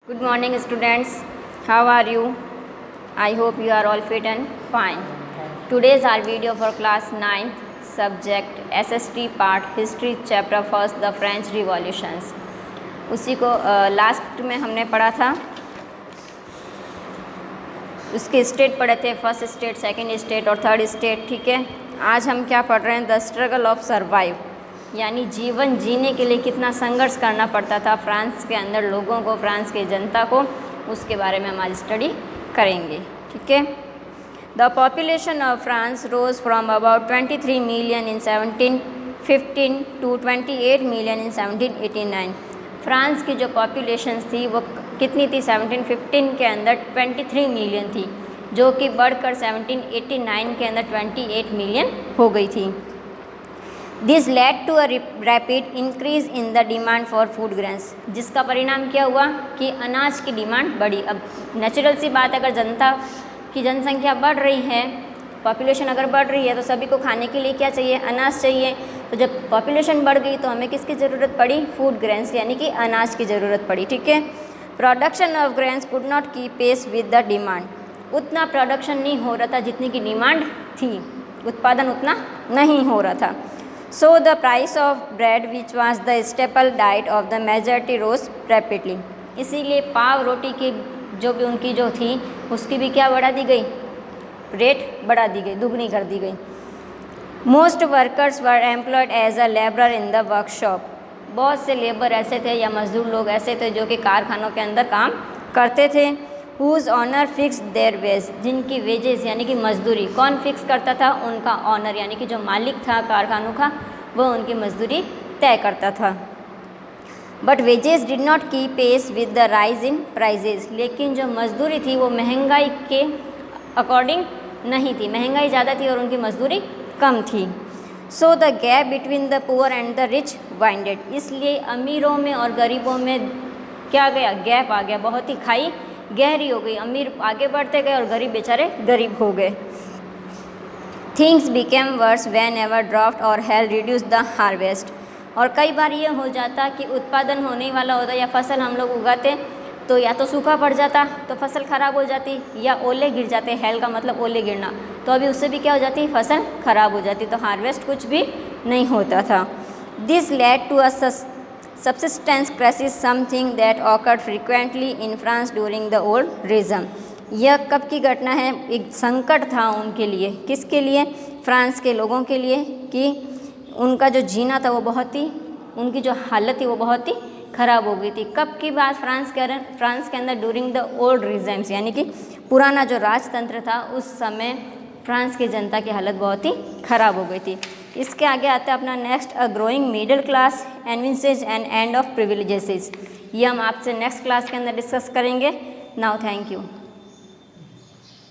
Good morning students, how are you? I hope you are all fit and fine. Today's our video for class 9th subject SST part history chapter first the French revolutions. उसी को last में हमने पढ़ा था, उसके state पढ़े थे, first state, second state और थर्ड स्टेट। ठीक है, आज हम क्या पढ़ रहे हैं, द स्ट्रगल ऑफ सर्वाइव, यानी जीवन जीने के लिए कितना संघर्ष करना पड़ता था फ्रांस के अंदर लोगों को, फ्रांस के जनता को, उसके बारे में हम आज स्टडी करेंगे। ठीक है, the population of France rose from about 23 million in 1715 to 28 million in 1789। France की जो पॉपुलेशन थी वो कितनी थी, 1715 के अंदर 23 मिलियन थी, जो कि बढ़कर 1789 के अंदर 28 मिलियन हो गई थी। This led to a rapid increase in the demand for food grains, जिसका परिणाम क्या हुआ कि अनाज की डिमांड बढ़ी। अब नेचुरल सी बात है, अगर जनता की जनसंख्या बढ़ रही है, पॉपुलेशन अगर बढ़ रही है तो सभी को खाने के लिए क्या चाहिए, अनाज चाहिए। तो जब पॉपुलेशन बढ़ गई तो हमें किसकी ज़रूरत पड़ी, फूड ग्रेन्स यानी कि अनाज की ज़रूरत पड़ी। ठीक है, production of grains could not keep pace with the demand, उतना प्रोडक्शन नहीं हो रहा था जितनी की डिमांड थी, उत्पादन उतना नहीं हो रहा था। So the price of bread, which was the staple diet of the majority, rose rapidly. इसीलिए पाव रोटी की जो भी उनकी जो थी उसकी भी क्या बढ़ा दी गई, रेट बढ़ा दी गई, दुगनी कर दी गई। Most workers were employed as a labourer in the workshop, बहुत से लेबर ऐसे थे या मजदूर लोग ऐसे थे जो कि कारखानों के अंदर काम करते थे। Whose owner fix their wage, जिनकी वेजेस यानी कि मजदूरी कौन फिक्स करता था, उनका ऑनर यानी कि जो मालिक था कारखानों का, वो उनकी मजदूरी तय करता था। But wages did not keep pace with the rise in prices, लेकिन जो मजदूरी थी वो महंगाई के अकॉर्डिंग नहीं थी, महंगाई ज़्यादा थी और उनकी मजदूरी कम थी। So the gap between the poor and the rich winded, इसलिए अमीरों में और गरीबों में क्या गया, गैप आ गया, बहुत ही खाई गहरी हो गई, अमीर आगे बढ़ते गए और गरीब बेचारे गरीब हो गए। Things became worse whenever drought or hail reduce the harvest, और कई बार ये हो जाता कि उत्पादन होने वाला होता या फसल हम लोग उगाते तो या तो सूखा पड़ जाता तो फसल खराब हो जाती, या ओले गिर जाते, हेल का मतलब ओले गिरना, तो अभी उससे भी क्या हो जाती, फसल खराब हो जाती, तो हार्वेस्ट कुछ भी नहीं होता था। This led to a subsistence crisis, something that occurred frequently in France during the old regime. यह कब की घटना है, एक संकट था उनके लिए, किसके लिए, फ्रांस के लोगों के लिए, कि उनका जो जीना था वो बहुत ही, उनकी जो हालत थी वो बहुत ही ख़राब हो गई थी। कब की बात, फ्रांस के अंदर ड्यूरिंग द ओल्ड रिजाइम्स, यानी कि पुराना जो राजतंत्र था उस समय फ्रांस की जनता की हालत बहुत ही ख़राब हो गई थी। इसके आगे आता है अपना next, a growing middle class envisages and end of privileges. ये हम आपसे नेक्स्ट क्लास के अंदर डिस्कस करेंगे। Now thank you.